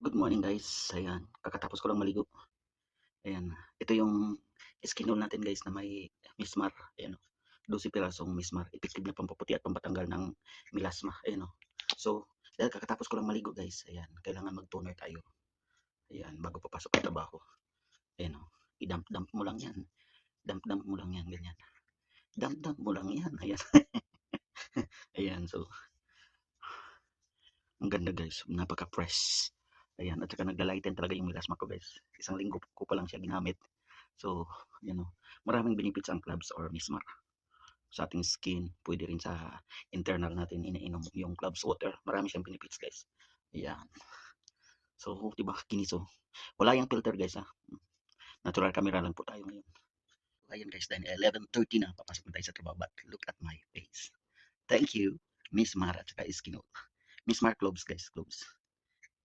Good morning guys, ayan, kakatapos ko lang maligo, ayan, ito yung skin oil natin guys na may mismar, ayan o, 12 pirasong mismar, effective na pampaputi at pampatanggal ng melasma, ayan o. So, dahil kakatapos ko lang maligo guys, ayan, kailangan mag-toner tayo, ayan, bago papasok ang trabaho, ayan o, i-dump-dump mo lang yan, dump-dump mo lang yan, ganyan, dump-dump mo lang yan, ayan, ayan, so, ang ganda guys, napaka-fresh. Ayan, at saka nagla-lighten talaga yung melasma ko guys. Isang linggo ko pa lang siya ginamit. So, you know, maraming benefits ang clubs or mismar sa ating skin. Pwede rin sa internal natin iniinom yung clubs water. Marami siyang benefits guys. Ayan. So, diba, kiniso. Wala yung filter guys ha. Natural camera lang po tayo ngayon. Ayan guys, dahil 11:30 na, papasok na tayo sa trabaho. But look at my face. Thank you, Miss Mara at saka Eskino. Miss Mar gloves guys, gloves.